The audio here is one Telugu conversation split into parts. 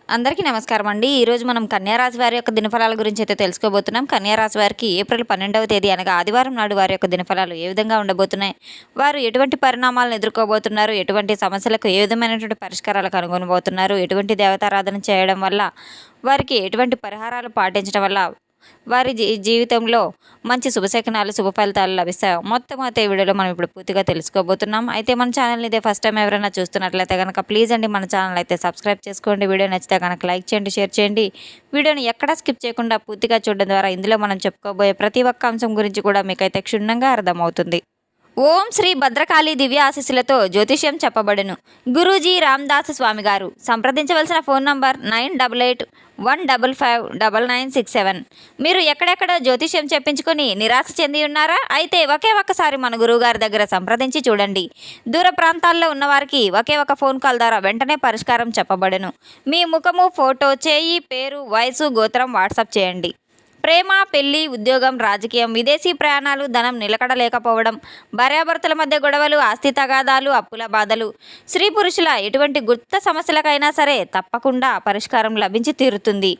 అందరికీ నమస్కారం అండి. ఈరోజు మనం కన్యా రాశి వారి యొక్క దినఫలాల గురించి అయితే తెలుసుకోబోతున్నాం. కన్యా రాశి వారికి ఏప్రిల్ 12వ తేదీ అనగా ఆదివారం నాడు వారి యొక్క దినఫలాలు ఏ విధంగా ఉండబోతున్నాయి, వారు ఎటువంటి పరిణామాలను ఎదుర్కోబోతున్నారు, ఎటువంటి సమస్యలకు ఏ విధమైనటువంటి పరిష్కారాలు కనుగొనబోతున్నారు, ఎటువంటి దేవతారాధన చేయడం వల్ల, వారికి ఎటువంటి పరిహారాలు పాటించడం వల్ల వారి జీవితంలో మంచి శుభశకనాలు శుభ ఫలితాలు లభిస్తాయి. మొత్తం అయితే ఈ వీడియోలో మనం ఇప్పుడు పూర్తిగా తెలుసుకోబోతున్నాం. అయితే మన ఛానల్ని ఇదే ఫస్ట్ టైం ఎవరైనా చూస్తున్నట్లయితే కనుక ప్లీజ్ అండి మన ఛానల్ అయితే సబ్స్క్రైబ్ చేసుకోండి. వీడియో నచ్చితే కనుక లైక్ చేయండి, షేర్ చేయండి. వీడియోని ఎక్కడా స్కిప్ చేయకుండా పూర్తిగా చూడడం ద్వారా ఇందులో మనం చెప్పుకోబోయే ప్రతి ఒక్క అంశం గురించి కూడా మీకైతే క్షుణ్ణంగా అర్థమవుతుంది. ఓం శ్రీ భద్రకాళి దివ్య ఆశీస్సులతో జ్యోతిష్యం చెప్పబడును. గురూజీ రామ్దాస్ స్వామి గారు. సంప్రదించవలసిన ఫోన్ నంబర్ 9881559967. మీరు ఎక్కడెక్కడో జ్యోతిష్యం చెప్పించుకొని నిరాశ చెంది ఉన్నారా? అయితే ఒకే ఒక్కసారి మన గురువుగారి దగ్గర సంప్రదించి చూడండి. దూర ప్రాంతాల్లో ఉన్నవారికి ఒకే ఒక ఫోన్ కాల్ ద్వారా వెంటనే పరిష్కారం చెప్పబడును. మీ ముఖము, ఫోటో, చేయి, పేరు, వయసు, గోత్రం వాట్సాప్ చేయండి. ప్రేమ, పెళ్లి, ఉద్యోగం, రాజకీయం, విదేశీ ప్రయాణాలు, ధనం నిలకడ లేకపోవడం, భార్యాభర్తల మధ్య గొడవలు, ఆస్తి తగాదాలు, అప్పుల బాధలు, స్త్రీ పురుషుల ఎటువంటి గుప్త సమస్యలకైనా సరే తప్పకుండా పరిష్కారం లభించి తీరుతుంది.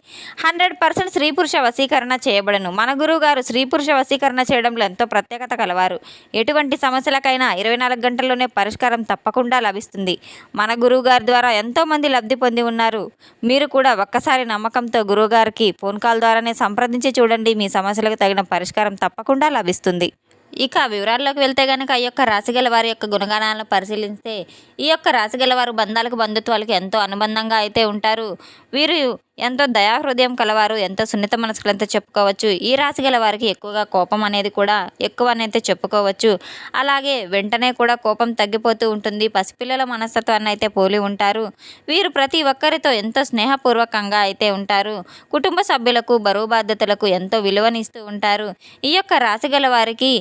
100% స్త్రీ పురుష వశీకరణ చేయబడను. మన గురువు గారు స్త్రీ పురుష వశీకరణ చేయడంలో ఎంతో ప్రత్యేకత కలవారు. ఎటువంటి సమస్యలకైనా 24 గంటల్లోనే పరిష్కారం తప్పకుండా లభిస్తుంది. మన గురువు గారి ద్వారా ఎంతోమంది లబ్ధి పొంది ఉన్నారు. మీరు కూడా ఒక్కసారి నమ్మకంతో గురువుగారికి ఫోన్ కాల్ ద్వారానే సంప్రదించి చూడండి. మీ సమస్యలకు తగిన పరిష్కారం తప్పకుండా లభిస్తుంది. ఇక వివరాల్లోకి వెళ్తే కనుక ఈ యొక్క రాశిగల వారి యొక్క గుణగణాలను పరిశీలిస్తే ఈ యొక్క రాశిగల వారు బంధాలకు, బంధుత్వాలకు ఎంతో అనుబంధంగా అయితే ఉంటారు. వీరు ఎంతో దయాహృదయం కలవారు, ఎంతో సున్నిత మనసులంతా చెప్పుకోవచ్చు. ఈ రాశి గల వారికి ఎక్కువగా కోపం అనేది కూడా ఎక్కువ అనేది చెప్పుకోవచ్చు. అలాగే వెంటనే కూడా కోపం తగ్గిపోతూ ఉంటుంది. పసిపిల్లల మనస్తత్వాన్ని అయితే పోలి ఉంటారు. వీరు ప్రతి ఒక్కరితో ఎంతో స్నేహపూర్వకంగా అయితే ఉంటారు. కుటుంబ సభ్యులకు, బరువు బాధ్యతలకు ఎంతో విలువనిస్తూ ఉంటారు. ఈ యొక్క రాశి గల వారికి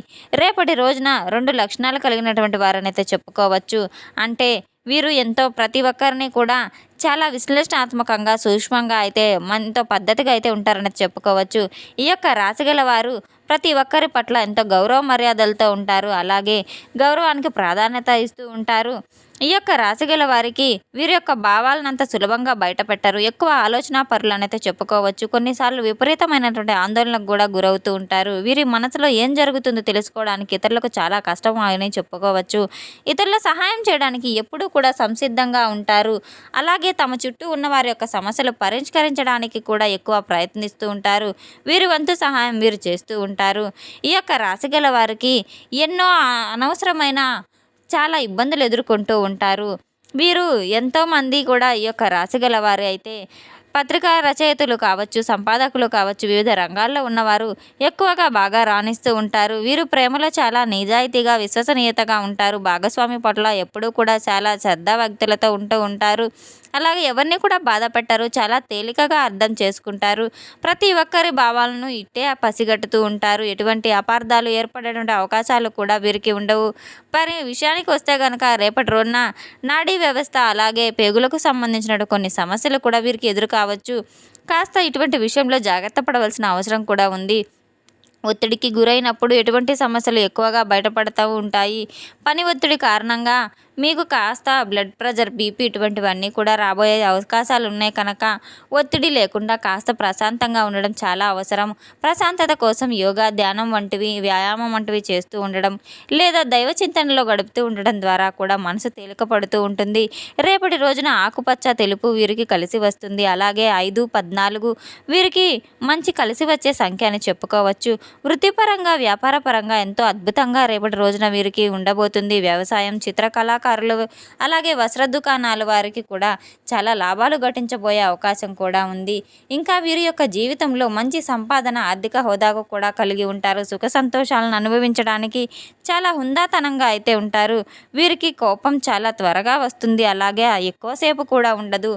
రేపటి రోజున 2 లక్షణాలు కలిగినటువంటి వారనైతే చెప్పుకోవచ్చు. అంటే వీరు ఎంతో ప్రతి ఒక్కరిని కూడా చాలా విశ్లేషణాత్మకంగా, సూక్ష్మంగా అయితే ఎంతో పద్ధతిగా అయితే ఉంటారని చెప్పుకోవచ్చు. ఈ యొక్క రాశిగల వారు ప్రతి ఒక్కరి పట్ల ఎంతో గౌరవ మర్యాదలతో ఉంటారు. అలాగే గౌరవానికి ప్రాధాన్యత ఇస్తూ ఉంటారు. ఈ యొక్క రాశిగల వారికి వీరి యొక్క భావాలను అంత సులభంగా బయటపెట్టరు. ఎక్కువ ఆలోచన పరులు అయితే చెప్పుకోవచ్చు. కొన్నిసార్లు విపరీతమైనటువంటి ఆందోళనకు కూడా గురవుతూ ఉంటారు. వీరి మనసులో ఏం జరుగుతుందో తెలుసుకోవడానికి ఇతరులకు చాలా కష్టం అని చెప్పుకోవచ్చు. ఇతరుల సహాయం చేయడానికి ఎప్పుడూ కూడా సంసిద్ధంగా ఉంటారు. అలాగే తమ చుట్టూ ఉన్న వారి యొక్క సమస్యలు పరిష్కరించడానికి కూడా ఎక్కువ ప్రయత్నిస్తూ ఉంటారు. వీరి వంతు సహాయం వీరు చేస్తూ ఉంటారు. ఈ యొక్క రాశిగల వారికి ఎన్నో అనవసరమైన చాలా ఇబ్బందులు ఎదుర్కొంటూ ఉంటారు. వీరు ఎంతోమంది కూడా ఈ యొక్క రాశిగల వారు అయితే పత్రికా రచయితలు కావచ్చు, సంపాదకులు కావచ్చు, వివిధ రంగాల్లో ఉన్నవారు ఎక్కువగా బాగా రాణిస్తూ ఉంటారు. వీరు ప్రేమలో చాలా నిజాయితీగా, విశ్వసనీయతగా ఉంటారు. భాగస్వామి పట్ల ఎప్పుడూ కూడా చాలా శ్రద్ధాభక్తులతో ఉంటూ ఉంటారు. అలాగే ఎవరిని కూడా బాధ పెట్టరు. చాలా తేలికగా అర్థం చేసుకుంటారు. ప్రతి ఒక్కరి భావాలను ఇట్టే పసిగట్టుతూ ఉంటారు. ఎటువంటి అపార్థాలు ఏర్పడేటువంటి అవకాశాలు కూడా వీరికి ఉండవు. మరి విషయానికి వస్తే కనుక రేపటి రోజున నాడీ వ్యవస్థ, అలాగే పేగులకు సంబంధించిన కొన్ని సమస్యలు కూడా వీరికి ఎదురు కావచ్చు. కాస్త ఇటువంటి విషయంలో జాగ్రత్త పడవలసిన అవసరం కూడా ఉంది. ఒత్తిడికి గురైనప్పుడు ఎటువంటి సమస్యలు ఎక్కువగా బయటపడుతూ ఉంటాయి. పని ఒత్తిడి కారణంగా మీకు కాస్త బ్లడ్ ప్రెషర్, బీపీ ఇటువంటివన్నీ కూడా రాబోయే అవకాశాలు ఉన్నాయి కనుక ఒత్తిడి లేకుండా కాస్త ప్రశాంతంగా ఉండడం చాలా అవసరం. ప్రశాంతత కోసం యోగా, ధ్యానం వంటివి, వ్యాయామం వంటివి చేస్తూ ఉండడం లేదా దైవ చింతనలో గడుపుతూ ఉండడం ద్వారా కూడా మనసు తేలిక పడుతూ ఉంటుంది. రేపటి రోజున ఆకుపచ్చ, తెలుపు వీరికి కలిసి వస్తుంది. అలాగే 5, 14 వీరికి మంచి కలిసి వచ్చే సంఖ్య అని చెప్పుకోవచ్చు. వృత్తిపరంగా, వ్యాపారపరంగా ఎంతో అద్భుతంగా రేపటి రోజున వీరికి ఉండబోతుంది. వ్యవసాయం, చిత్రకళాకారులు, అలాగే వస్త్ర దుకాణాల వారికి కూడా చాలా లాభాలు గటించబోయే అవకాశం కూడా ఉంది. ఇంకా వీరి యొక్క జీవితంలో మంచి సంపాదన, ఆర్థిక హోదాకు కూడా కలిగి ఉంటారు. సుఖ సంతోషాలను అనుభవించడానికి చాలా హుందాతనంగా అయితే ఉంటారు. వీరికి కోపం చాలా త్వరగా వస్తుంది. అలాగే ఎక్కువసేపు కూడా ఉండదు.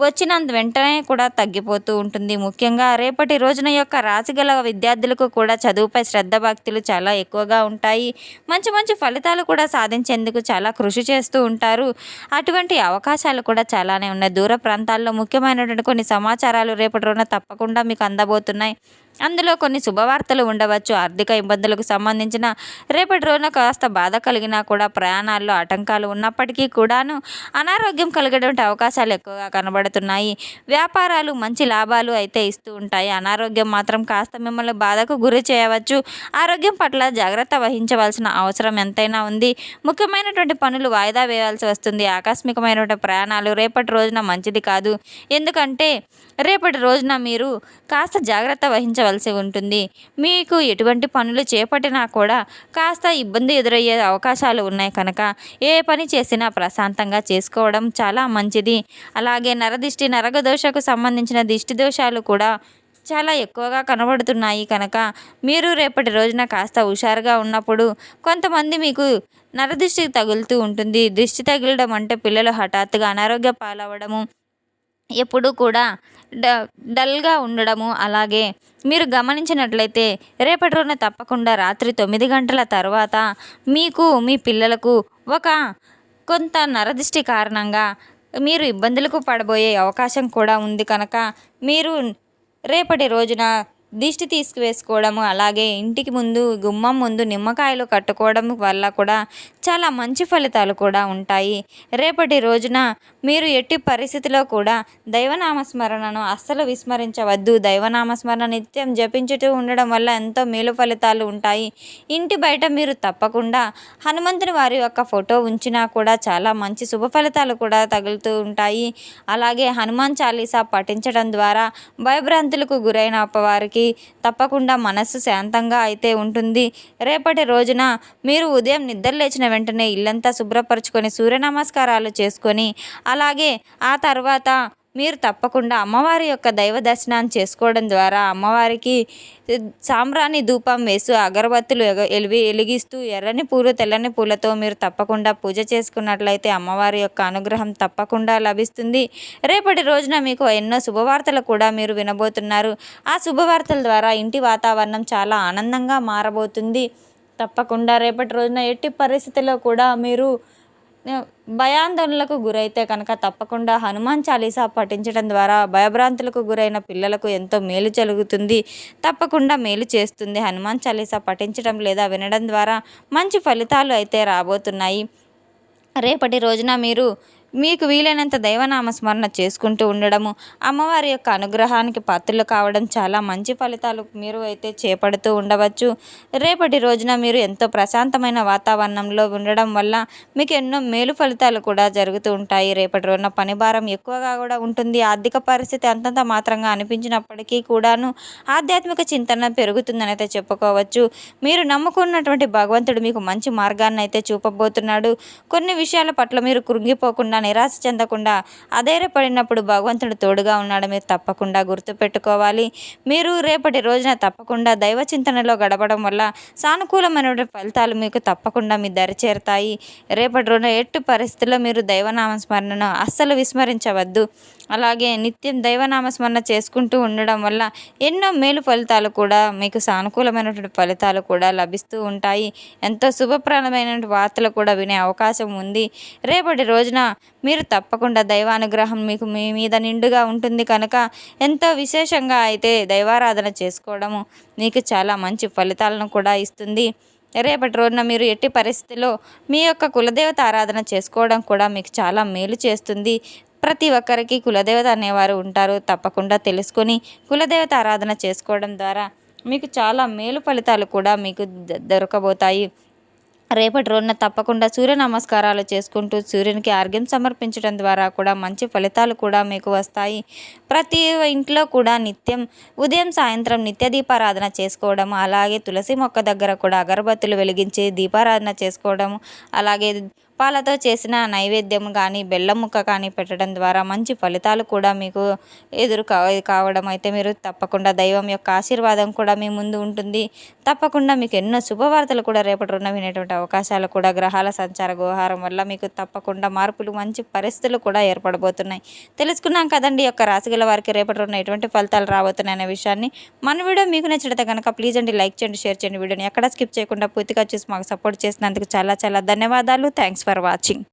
వచ్చినంత వెంటనే కూడా తగ్గిపోతూ ఉంటుంది. ముఖ్యంగా రేపటి రోజున యొక్క రాశిగల విద్యార్థులకు కూడా చదువుపై శ్రద్ధ, భక్తులు చాలా ఎక్కువగా ఉంటాయి. మంచి మంచి ఫలితాలు కూడా సాధించేందుకు చాలా కృషి చేస్తూ ఉంటారు. అటువంటి అవకాశాలు కూడా చాలానే ఉన్నాయి. దూర ప్రాంతాల్లో ముఖ్యమైనటువంటి కొన్ని సమాచారాలు రేపటి రోజున తప్పకుండా మీకు అందబోతున్నాయి. అందులో కొన్ని శుభవార్తలు ఉండవచ్చు. ఆర్థిక ఇబ్బందులకు సంబంధించిన రేపటి రోజున కాస్త బాధ కలిగినా కూడా ప్రయాణాల్లో ఆటంకాలు ఉన్నప్పటికీ కూడాను అనారోగ్యం కలిగేటువంటి అవకాశాలు ఎక్కువగా కనబడుతున్నాయి. వ్యాపారాలు మంచి లాభాలు అయితే ఇస్తూ ఉంటాయి. అనారోగ్యం మాత్రం కాస్త మిమ్మల్ని బాధకు గురి చేయవచ్చు. ఆరోగ్యం పట్ల జాగ్రత్త వహించవలసిన అవసరం ఎంతైనా ఉంది. ముఖ్యమైనటువంటి పనులు వాయిదా వేయాల్సి వస్తుంది. ఆకస్మికమైనటువంటి ప్రయాణాలు రేపటి రోజున మంచిది కాదు. ఎందుకంటే రేపటి రోజున మీరు కాస్త జాగ్రత్త వహించవలసి ఉంటుంది. మీకు ఎటువంటి పనులు చేపట్టినా కూడా కాస్త ఇబ్బంది ఎదురయ్యే అవకాశాలు ఉన్నాయి కనుక ఏ పని చేసినా ప్రశాంతంగా చేసుకోవడం చాలా మంచిది. అలాగే నరదిష్టి నరగదోషకు సంబంధించిన దిష్టి దోషాలు కూడా చాలా ఎక్కువగా కనబడుతున్నాయి కనుక మీరు రేపటి రోజున కాస్త హుషారుగా ఉన్నప్పుడు కొంతమంది మీకు నరదిష్టి తగులుతూ ఉంటుంది. దిష్టి తగిలడం అంటే పిల్లలు హఠాత్తుగా అనారోగ్య పాలవడము, ఎప్పుడూ కూడా డల్గా ఉండడము. అలాగే మీరు గమనించినట్లయితే రేపటి రోజున తప్పకుండా రాత్రి 9 గంటల తర్వాత మీకు మీ పిల్లలకు కొంత నరదిష్టి కారణంగా మీరు ఇబ్బందులకు పడబోయే అవకాశం కూడా ఉంది కనుక మీరు రేపటి రోజున దిష్టి తీసుకువేసుకోవడము, అలాగే ఇంటికి ముందు గుమ్మం ముందు నిమ్మకాయలు కట్టుకోవడం వల్ల కూడా చాలా మంచి ఫలితాలు కూడా ఉంటాయి. రేపటి రోజున మీరు ఎట్టి పరిస్థితిలో కూడా దైవనామస్మరణను అస్సలు విస్మరించవద్దు. దైవనామస్మరణ నిత్యం జపించుతూ ఉండడం వల్ల ఎంతో మేలు ఫలితాలు ఉంటాయి. ఇంటి బయట మీరు తప్పకుండా హనుమంతుని వారి యొక్క ఫోటో ఉంచినా కూడా చాలా మంచి శుభ ఫలితాలు కూడా తగులుతూ ఉంటాయి. అలాగే హనుమాన్ చాలీసా పఠించడం ద్వారా భయభ్రాంతులకు గురైన వారికి తప్పకుండా మనస్సు శాంతంగా అయితే ఉంటుంది. రేపటి రోజున మీరు ఉదయం నిద్ర లేచిన వెంటనే ఇల్లంతా శుభ్రపరచుకొని సూర్య నమస్కారాలు చేసుకొని అలాగే ఆ తర్వాత మీరు తప్పకుండా అమ్మవారి యొక్క దైవ దర్శనాన్ని చేసుకోవడం ద్వారా అమ్మవారికి సాంబ్రాణి ధూపం వేస్తూ అగరబత్తులు వెలిగిస్తూ ఎర్రని పూలు తెల్లని పూలతో మీరు తప్పకుండా పూజ చేసుకున్నట్లయితే అమ్మవారి యొక్క అనుగ్రహం తప్పకుండా లభిస్తుంది. రేపటి రోజున మీకు ఎన్నో శుభవార్తలు కూడా మీరు వినబోతున్నారు. ఆ శుభవార్తల ద్వారా ఇంటి వాతావరణం చాలా ఆనందంగా మారబోతుంది. తప్పకుండా రేపటి రోజున ఎట్టి పరిస్థితుల్లో కూడా మీరు భయాందోళనలకు గురైతే కనుక తప్పకుండా హనుమాన్ చాలీసా పఠించడం ద్వారా భయభ్రాంతులకు గురైన పిల్లలకు ఎంతో మేలు జరుగుతుంది. తప్పకుండా మేలు చేస్తుంది. హనుమాన్ చాలీసా పఠించడం లేదా వినడం ద్వారా మంచి ఫలితాలు అయితే రాబోతున్నాయి. రేపటి రోజున మీకు వీలైనంత దైవనామస్మరణ చేసుకుంటూ ఉండడము, అమ్మవారి యొక్క అనుగ్రహానికి పాత్రలు కావడం చాలా మంచి ఫలితాలు మీరు అయితే చేపడుతూ ఉండవచ్చు. రేపటి రోజున మీరు ఎంతో ప్రశాంతమైన వాతావరణంలో ఉండడం వల్ల మీకు ఎన్నో మేలు ఫలితాలు కూడా జరుగుతూ ఉంటాయి. రేపటి రోజున పని భారం ఎక్కువగా కూడా ఉంటుంది. ఆర్థిక పరిస్థితి అంతంత మాత్రంగా అనిపించినప్పటికీ కూడాను ఆధ్యాత్మిక చింతన పెరుగుతుందని అయితే చెప్పుకోవచ్చు. మీరు నమ్ముకున్నటువంటి భగవంతుడు మీకు మంచి మార్గాన్ని అయితే చూపబోతున్నాడు. కొన్ని విషయాల పట్ల మీరు కృంగిపోకుండా నిరాశ చెందకుండా అధైర్యపడినప్పుడు భగవంతుడు తోడుగా ఉన్నాడు మీరు తప్పకుండా గుర్తుపెట్టుకోవాలి. మీరు రేపటి రోజున తప్పకుండా దైవ చింతనలో గడపడం వల్ల సానుకూలమైన ఫలితాలు మీకు తప్పకుండా మీ దరి చేరుతాయి. రేపటి రోజున ఎట్టి పరిస్థితుల్లో మీరు దైవనామస్మరణను అస్సలు విస్మరించవద్దు. అలాగే నిత్యం దైవనామస్మరణ చేసుకుంటూ ఉండడం వల్ల ఎన్నో మేలు ఫలితాలు కూడా మీకు సానుకూలమైనటువంటి ఫలితాలు కూడా లభిస్తూ ఉంటాయి. ఎంతో శుభప్రదమైన వార్తలు కూడా వినే అవకాశం ఉంది. రేపటి రోజున మీరు తప్పకుండా దైవానుగ్రహం మీకు మీ మీద నిండుగా ఉంటుంది కనుక ఎంతో విశేషంగా అయితే దైవారాధన చేసుకోవడము మీకు చాలా మంచి ఫలితాలను కూడా ఇస్తుంది. రేపటి రోజున మీరు ఎట్టి పరిస్థితిలో మీ యొక్క కులదేవత ఆరాధన చేసుకోవడం కూడా మీకు చాలా మేలు చేస్తుంది. ప్రతి ఒక్కరికి కులదేవత అనేవారు ఉంటారు. తప్పకుండా తెలుసుకొని కులదేవత ఆరాధన చేసుకోవడం ద్వారా మీకు చాలా మేలు ఫలితాలు కూడా మీకు దొరకబోతాయి. రేపటి రోజున తప్పకుండా సూర్య నమస్కారాలు చేసుకుంటూ సూర్యునికి ఆర్ఘ్యం సమర్పించడం ద్వారా కూడా మంచి ఫలితాలు కూడా మీకు వస్తాయి. ప్రతి ఇంట్లో కూడా నిత్యం ఉదయం సాయంత్రం నిత్య దీపారాధన చేసుకోవడం, అలాగే తులసి మొక్క దగ్గర కూడా అగరబత్తులు వెలిగించి దీపారాధన చేసుకోవడము, అలాగే పాలతో చేసిన నైవేద్యం కానీ బెల్లం ముక్క కానీ పెట్టడం ద్వారా మంచి ఫలితాలు కూడా మీకు కావడం అయితే మీరు తప్పకుండా దైవం యొక్క ఆశీర్వాదం కూడా మీ ముందు ఉంటుంది. తప్పకుండా మీకు ఎన్నో శుభవార్తలు కూడా రేపటి రోజున వినేటువంటి అవకాశాలు కూడా గ్రహాల సంచార వ్యవహారం వల్ల మీకు తప్పకుండా మార్పులు మంచి పరిస్థితులు కూడా ఏర్పడబోతున్నాయి. తెలుసుకున్నాం కదండి యొక్క రాశిగల వారికి రేపటి రోజున ఎటువంటి ఫలితాలు రాబోతున్నాయి అనే విషయాన్ని. మన వీడియో మీకు నచ్చితే కనుక ప్లీజ్ అండి లైక్ చేయండి, షేర్ చేయండి. వీడియోని ఎక్కడ స్కిప్ చేయకుండా పూర్తిగా చూసి మాకు సపోర్ట్ చేసినందుకు చాలా చాలా ధన్యవాదాలు. Thanks for watching.